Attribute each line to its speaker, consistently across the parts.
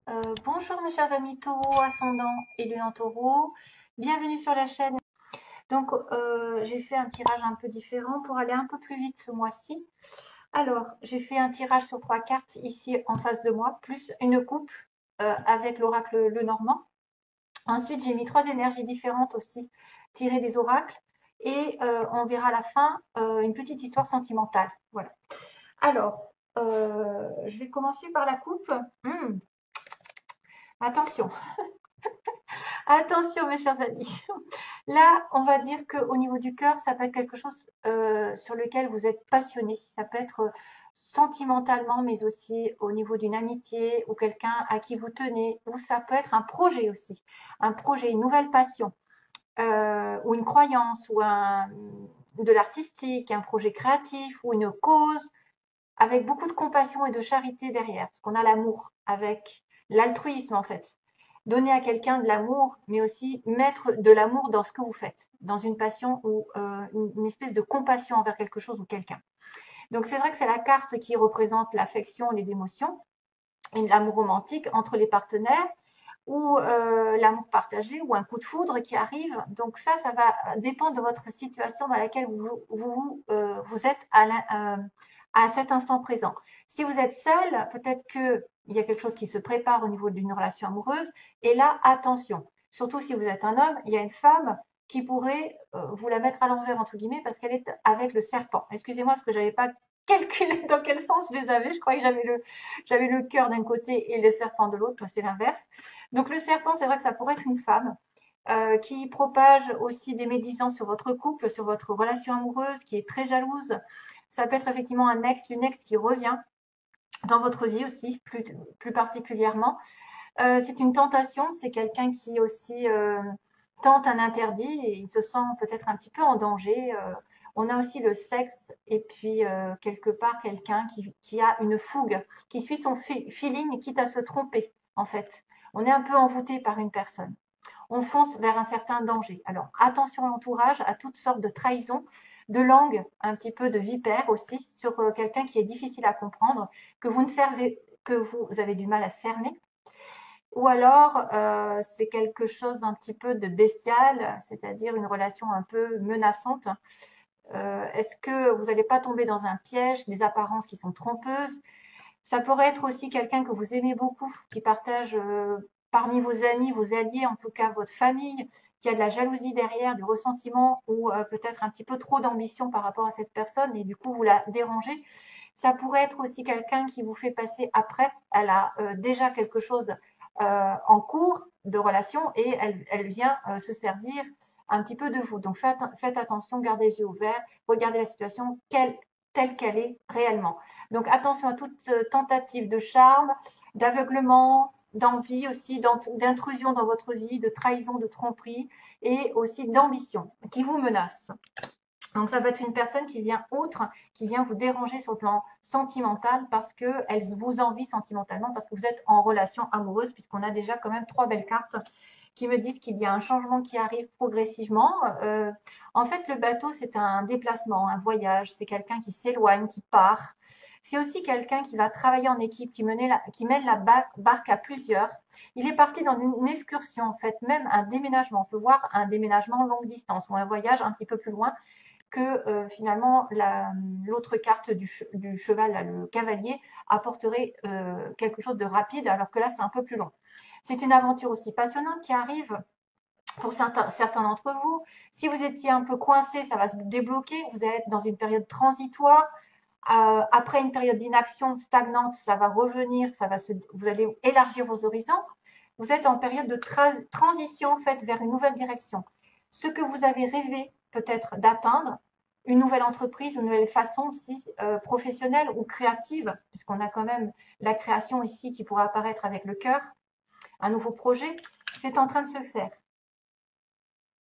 Speaker 1: Bonjour mes chers amis taureaux, ascendant et lune taureau, bienvenue sur la chaîne. Donc j'ai fait un tirage un peu différent pour aller un peu plus vite ce mois-ci. Alors j'ai fait un tirage sur 3 cartes ici en face de moi, plus une coupe avec l'oracle Le Normand. Ensuite j'ai mis 3 énergies différentes aussi tirées des oracles et on verra à la fin une petite histoire sentimentale. Voilà. Alors je vais commencer par la coupe. Attention. Attention, mes chers amis. Là, on va dire qu'au niveau du cœur, ça peut être quelque chose sur lequel vous êtes passionné. Ça peut être sentimentalement, mais aussi au niveau d'une amitié ou quelqu'un à qui vous tenez. Ou ça peut être un projet aussi. Un projet, une nouvelle passion ou une croyance ou de l'artistique, un projet créatif ou une cause avec beaucoup de compassion et de charité derrière. Parce qu'on a l'amour avec l'altruisme en fait. Donner à quelqu'un de l'amour, mais aussi mettre de l'amour dans ce que vous faites, dans une passion ou une espèce de compassion envers quelque chose ou quelqu'un. Donc c'est vrai que c'est la carte qui représente l'affection, les émotions, et l'amour romantique entre les partenaires ou l'amour partagé ou un coup de foudre qui arrive. Donc ça va dépendre de votre situation dans laquelle vous êtes à cet instant présent. Si vous êtes seul, peut-être qu'il y a quelque chose qui se prépare au niveau d'une relation amoureuse. Et là, attention, surtout si vous êtes un homme, il y a une femme qui pourrait vous la mettre à l'envers, entre guillemets, parce qu'elle est avec le serpent. Excusez-moi, parce que je n'avais pas calculé dans quel sens je les avais. Je croyais que j'avais le cœur d'un côté et le serpent de l'autre. C'est l'inverse. Donc le serpent, c'est vrai que ça pourrait être une femme qui propage aussi des médisances sur votre couple, sur votre relation amoureuse, qui est très jalouse. Ça peut être effectivement un ex, une ex qui revient dans votre vie aussi, plus particulièrement. C'est une tentation, c'est quelqu'un qui aussi tente un interdit et il se sent peut-être un petit peu en danger. On a aussi le sexe et puis quelque part quelqu'un qui a une fougue, qui suit son feeling quitte à se tromper en fait. On est un peu envoûté par une personne. On fonce vers un certain danger. Alors attention à l'entourage, à toutes sortes de trahisons, de langue, un petit peu de vipère aussi sur quelqu'un qui est difficile à comprendre, que vous ne servez, que vous avez du mal à cerner. Ou alors, c'est quelque chose un petit peu de bestial, c'est-à-dire une relation un peu menaçante. Est-ce que vous n'allez pas tomber dans un piège, des apparences qui sont trompeuses? Ça pourrait être aussi quelqu'un que vous aimez beaucoup, qui partage parmi vos amis, vos alliés, en tout cas votre famille, qui a de la jalousie derrière, du ressentiment ou peut-être un petit peu trop d'ambition par rapport à cette personne et du coup vous la dérangez. Ça pourrait être aussi quelqu'un qui vous fait passer après. Elle a déjà quelque chose en cours de relation et elle vient se servir un petit peu de vous. Donc faites attention, gardez les yeux ouverts, regardez la situation telle qu'elle est réellement. Donc attention à toute tentative de charme, d'aveuglement, d'envie aussi, d'intrusion dans votre vie, de trahison, de tromperie et aussi d'ambition qui vous menace. Donc ça peut être une personne qui vient autre, qui vient vous déranger sur le plan sentimental parce qu'elle vous envie sentimentalement, parce que vous êtes en relation amoureuse, puisqu'on a déjà quand même 3 belles cartes qui me disent qu'il y a un changement qui arrive progressivement. En fait, le bateau, c'est un déplacement, un voyage, c'est quelqu'un qui s'éloigne, qui part. C'est aussi quelqu'un qui va travailler en équipe, qui mène la barque à plusieurs. Il est parti dans une excursion, en fait, même un déménagement. On peut voir un déménagement longue distance ou un voyage un petit peu plus loin que finalement l'autre carte du cheval, là, le cavalier, apporterait quelque chose de rapide, alors que là, c'est un peu plus long. C'est une aventure aussi passionnante qui arrive pour certains d'entre vous. Si vous étiez un peu coincé, ça va se débloquer. Vous allez être dans une période transitoire. Après une période d'inaction stagnante, ça va revenir, vous allez élargir vos horizons. Vous êtes en période de transition en fait vers une nouvelle direction. Ce que vous avez rêvé peut-être d'atteindre, une nouvelle entreprise, une nouvelle façon aussi professionnelle ou créative, puisqu'on a quand même la création ici qui pourra apparaître avec le cœur, un nouveau projet, c'est en train de se faire.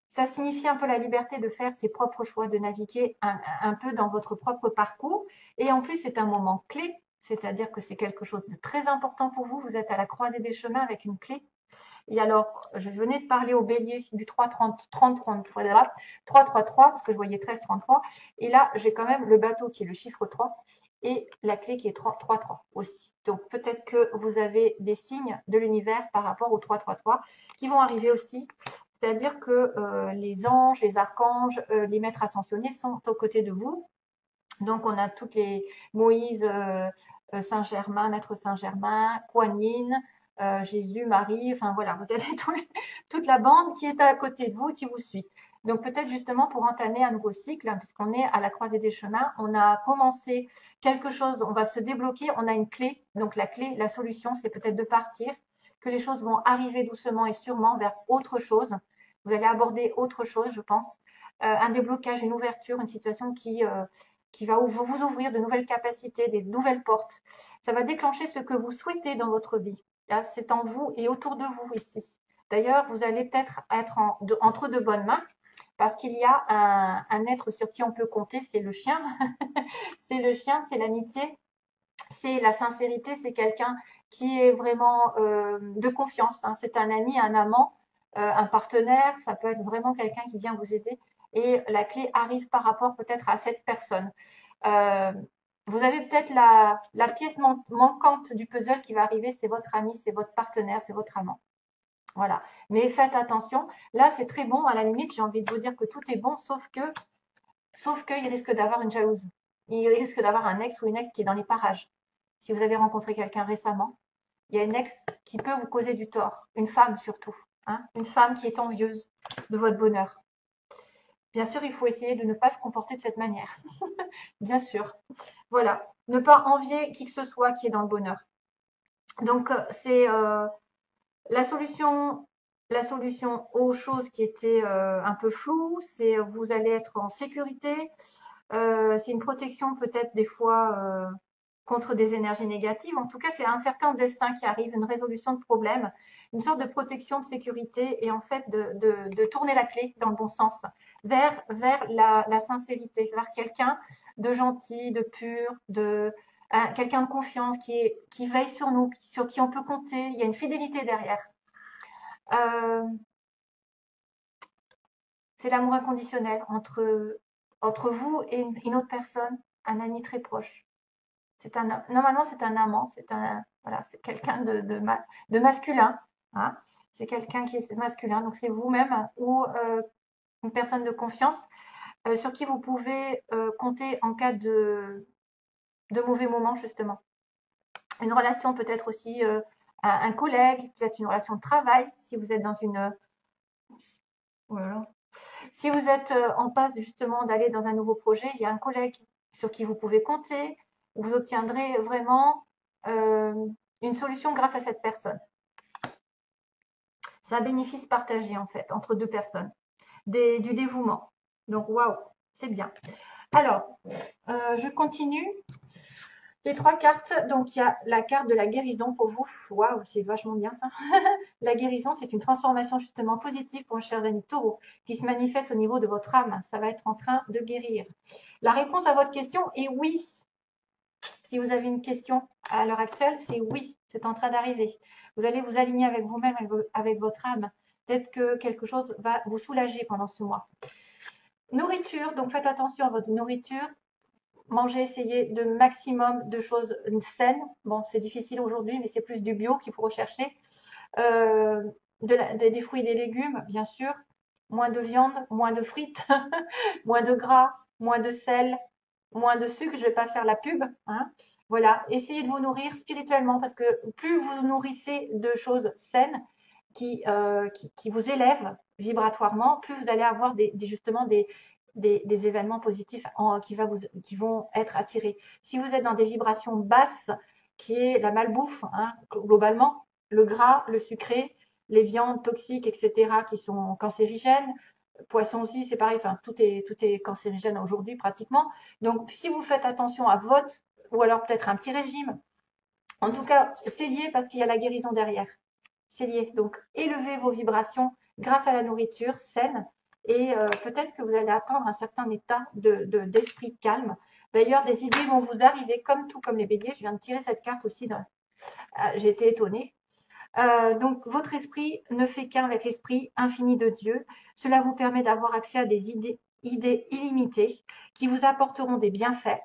Speaker 1: Ça signifie un peu la liberté de faire ses propres choix, de naviguer un peu dans votre propre parcours. Et en plus, c'est un moment clé, c'est-à-dire que c'est quelque chose de très important pour vous. Vous êtes à la croisée des chemins avec une clé. Et alors, je venais de parler au bélier du 3-30-30-30, 3-3-3, parce que je voyais 13-33. Et là, j'ai quand même le bateau qui est le chiffre 3. et la clé qui est 3-3 aussi. Donc peut-être que vous avez des signes de l'univers par rapport au 3-3-3 qui vont arriver aussi. C'est-à-dire que les anges, les archanges, les maîtres ascensionnés sont aux côtés de vous. Donc on a toutes les Moïse, Saint-Germain, Maître Saint-Germain, Kuan Yin, Jésus, Marie, enfin voilà, vous avez toute la bande qui est à côté de vous et qui vous suit. Donc peut-être justement pour entamer un nouveau cycle, hein, puisqu'on est à la croisée des chemins, on a commencé quelque chose, on va se débloquer, on a une clé. Donc la clé, la solution, c'est peut-être de partir, que les choses vont arriver doucement et sûrement vers autre chose. Vous allez aborder autre chose, je pense. Un déblocage, une ouverture, une situation qui va vous ouvrir de nouvelles capacités, des nouvelles portes. Ça va déclencher ce que vous souhaitez dans votre vie. C'est en vous et autour de vous ici. D'ailleurs, vous allez peut-être être entre de bonnes mains parce qu'il y a un être sur qui on peut compter, c'est le chien. C'est le chien, c'est l'amitié, c'est la sincérité, c'est quelqu'un qui est vraiment de confiance. Hein. C'est un ami, un amant, un partenaire, ça peut être vraiment quelqu'un qui vient vous aider. Et la clé arrive par rapport peut-être à cette personne. Euh, vous avez peut-être la pièce manquante du puzzle qui va arriver, c'est votre ami, c'est votre partenaire, c'est votre amant. Voilà. Mais faites attention. Là, c'est très bon. À la limite, j'ai envie de vous dire que tout est bon, sauf qu'il risque d'avoir une jalouse. Il risque d'avoir un ex ou une ex qui est dans les parages. Si vous avez rencontré quelqu'un récemment, il y a une ex qui peut vous causer du tort. Une femme surtout. Hein, une femme qui est envieuse de votre bonheur. Bien sûr, il faut essayer de ne pas se comporter de cette manière. Bien sûr. Voilà. Ne pas envier qui que ce soit qui est dans le bonheur. Donc, c'est la solution aux choses qui étaient un peu floues, c'est vous allez être en sécurité. C'est une protection peut-être des fois contre des énergies négatives. En tout cas, c'est un certain destin qui arrive, une résolution de problème, une sorte de protection de sécurité et en fait de tourner la clé dans le bon sens vers la sincérité, vers quelqu'un de gentil, de pur, quelqu'un de confiance qui veille sur nous, sur qui on peut compter. Il y a une fidélité derrière. Euh, c'est l'amour inconditionnel entre vous et une autre personne, un ami très proche. Normalement, c'est un amant, voilà, c'est quelqu'un de masculin. Hein. C'est quelqu'un qui est masculin, donc c'est vous-même ou une personne de confiance sur qui vous pouvez compter en cas de mauvais moments, justement. Une relation peut-être aussi un collègue, peut-être une relation de travail, si vous êtes dans une... Voilà. Si vous êtes en passe justement d'aller dans un nouveau projet, il y a un collègue sur qui vous pouvez compter, où vous obtiendrez vraiment une solution grâce à cette personne. C'est un bénéfice partagé en fait entre deux personnes, du dévouement. Donc waouh, c'est bien. Alors, je continue. Les 3 cartes, donc il y a la carte de la guérison pour vous. Waouh, c'est vachement bien ça. La guérison, c'est une transformation justement positive pour nos chers amis taureaux qui se manifeste au niveau de votre âme. Ça va être en train de guérir. La réponse à votre question est oui. Si vous avez une question à l'heure actuelle, c'est oui, c'est en train d'arriver. Vous allez vous aligner avec vous-même, avec votre âme. Peut-être que quelque chose va vous soulager pendant ce mois. Nourriture, donc faites attention à votre nourriture. Mangez, essayez de maximum de choses saines. Bon, c'est difficile aujourd'hui, mais c'est plus du bio qu'il faut rechercher. Des fruits et des légumes, bien sûr. Moins de viande, moins de frites, moins de gras, moins de sel, moins de sucre. Je ne vais pas faire la pub. Hein. Voilà, essayez de vous nourrir spirituellement parce que plus vous vous nourrissez de choses saines qui vous élèvent vibratoirement, plus vous allez avoir justement des événements positifs qui vont être attirés. Si vous êtes dans des vibrations basses, qui est la malbouffe, hein, globalement, le gras, le sucré, les viandes toxiques, etc., qui sont cancérigènes, poisson aussi, c'est pareil, enfin, tout est cancérigène aujourd'hui pratiquement. Donc, si vous faites attention à votre, ou alors peut-être un petit régime, en tout cas, c'est lié parce qu'il y a la guérison derrière. C'est lié. Donc, élevez vos vibrations grâce à la nourriture saine et peut-être que vous allez atteindre un certain état d'esprit calme. D'ailleurs, des idées vont vous arriver comme les béliers. Je viens de tirer cette carte aussi. J'ai été étonnée. Donc, votre esprit ne fait qu'un avec l'esprit infini de Dieu. Cela vous permet d'avoir accès à des idées illimitées qui vous apporteront des bienfaits.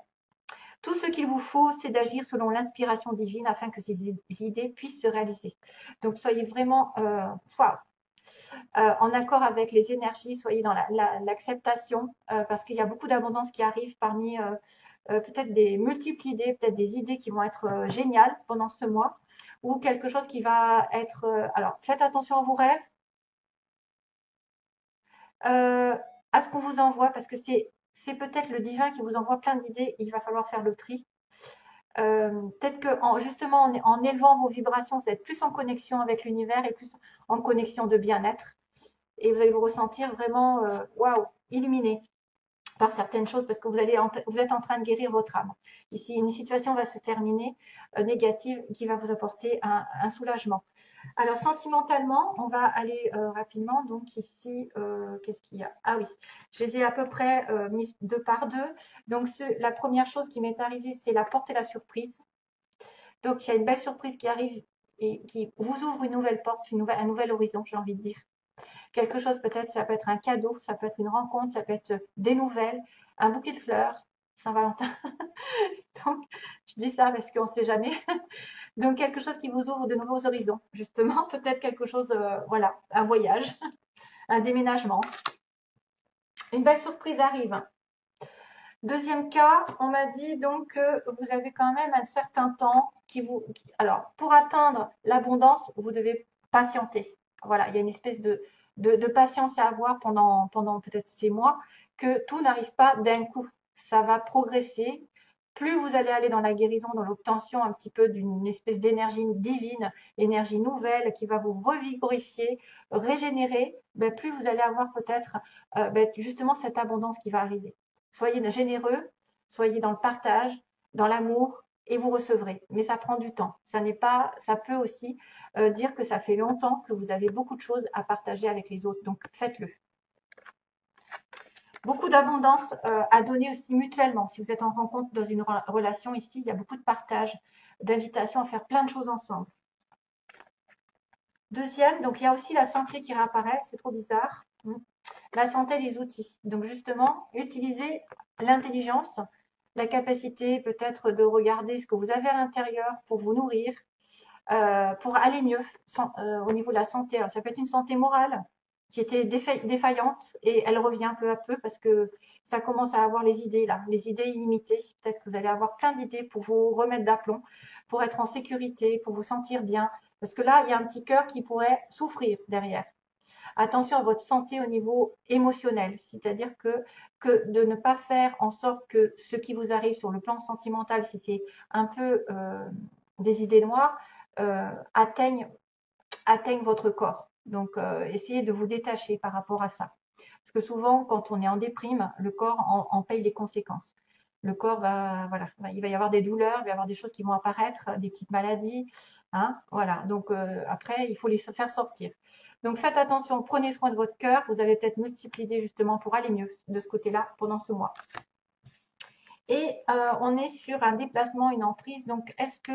Speaker 1: Tout ce qu'il vous faut, c'est d'agir selon l'inspiration divine afin que ces idées puissent se réaliser. Donc, soyez vraiment en accord avec les énergies, soyez dans l'acceptation, parce qu'il y a beaucoup d'abondance qui arrive parmi peut-être des multiples idées, peut-être des idées qui vont être géniales pendant ce mois, ou quelque chose qui va être... alors, faites attention à vos rêves, à ce qu'on vous envoie, parce que c'est peut-être le divin qui vous envoie plein d'idées, il va falloir faire le tri. Peut-être que justement en élevant vos vibrations, vous êtes plus en connexion avec l'univers et plus en connexion de bien-être. Et vous allez vous ressentir vraiment waouh, illuminé par certaines choses parce que vous êtes en train de guérir votre âme. Ici, une situation va se terminer négative qui va vous apporter un soulagement. Alors, sentimentalement, on va aller rapidement. Donc, ici, qu'est-ce qu'il y a? Ah oui, je les ai à peu près mis deux par deux. Donc, la première chose qui m'est arrivée, c'est la porte et la surprise. Donc, il y a une belle surprise qui arrive et qui vous ouvre une nouvelle porte, un nouvel horizon, j'ai envie de dire. Quelque chose peut-être, ça peut être un cadeau, ça peut être une rencontre, ça peut être des nouvelles, un bouquet de fleurs, Saint-Valentin. Donc, je dis ça parce qu'on ne sait jamais. Donc, quelque chose qui vous ouvre de nouveaux horizons, justement. Peut-être quelque chose, voilà, un voyage, un déménagement. Une belle surprise arrive. Deuxième cas, on m'a dit donc que vous avez quand même un certain temps alors, pour atteindre l'abondance, vous devez patienter. Voilà, il y a une espèce de patience à avoir pendant peut-être ces mois, que tout n'arrive pas d'un coup. Ça va progresser. Plus vous allez aller dans la guérison, dans l'obtention un petit peu d'une espèce d'énergie divine, énergie nouvelle qui va vous revigorifier, régénérer, ben, plus vous allez avoir peut-être justement cette abondance qui va arriver. Soyez généreux, soyez dans le partage, dans l'amour, et vous recevrez. Mais ça prend du temps. Ça peut aussi dire que ça fait longtemps que vous avez beaucoup de choses à partager avec les autres. Donc faites-le. Beaucoup d'abondance à donner aussi mutuellement. Si vous êtes en rencontre dans une relation ici, il y a beaucoup de partage, d'invitation à faire plein de choses ensemble. Deuxième, donc il y a aussi la santé qui réapparaît, c'est trop bizarre. La santé, les outils. Donc justement, utilisez l'intelligence, la capacité peut-être de regarder ce que vous avez à l'intérieur pour vous nourrir, pour aller mieux au niveau de la santé. Alors, ça peut être une santé morale qui était défaillante et elle revient peu à peu parce que ça commence à avoir les idées là, les idées illimitées. Peut-être que vous allez avoir plein d'idées pour vous remettre d'aplomb, pour être en sécurité, pour vous sentir bien. Parce que là, il y a un petit cœur qui pourrait souffrir derrière. Attention à votre santé au niveau émotionnel, c'est-à-dire que de ne pas faire en sorte que ce qui vous arrive sur le plan sentimental, si c'est un peu des idées noires, atteignent votre corps. Donc, essayez de vous détacher par rapport à ça. Parce que souvent, quand on est en déprime, le corps en paye les conséquences. Le corps voilà, il va y avoir des douleurs, il va y avoir des choses qui vont apparaître, des petites maladies. Hein, voilà, donc après, il faut les faire sortir. Donc, faites attention, prenez soin de votre cœur. Vous avez peut-être multiples idées justement pour aller mieux de ce côté-là pendant ce mois. Et on est sur un déplacement, une emprise. Donc, est-ce que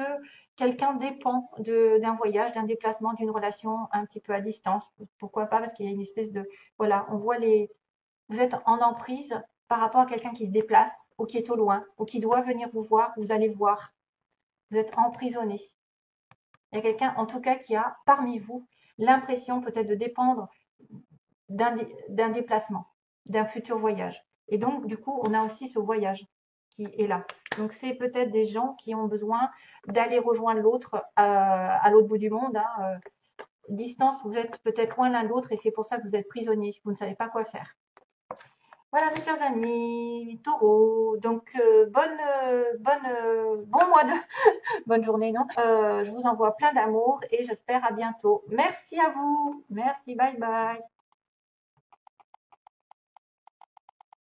Speaker 1: quelqu'un dépend d'un voyage, d'un déplacement, d'une relation un petit peu à distance? Pourquoi pas? Parce qu'il y a une espèce de... Voilà, on voit vous êtes en emprise par rapport à quelqu'un qui se déplace ou qui est au loin ou qui doit venir vous voir, vous allez voir. Vous êtes emprisonné. Il y a quelqu'un, en tout cas, qui a parmi vous l'impression peut-être de dépendre d'un déplacement, d'un futur voyage. Et donc, du coup, on a aussi ce voyage qui est là. Donc, c'est peut-être des gens qui ont besoin d'aller rejoindre l'autre à l'autre bout du monde. Hein. Distance, vous êtes peut-être loin l'un de l'autre et c'est pour ça que vous êtes prisonnier. Vous ne savez pas quoi faire. Voilà, mes chers amis, taureau. Donc, bon mois de, bonne journée, non? Je vous envoie plein d'amour et j'espère à bientôt. Merci à vous. Merci, bye bye.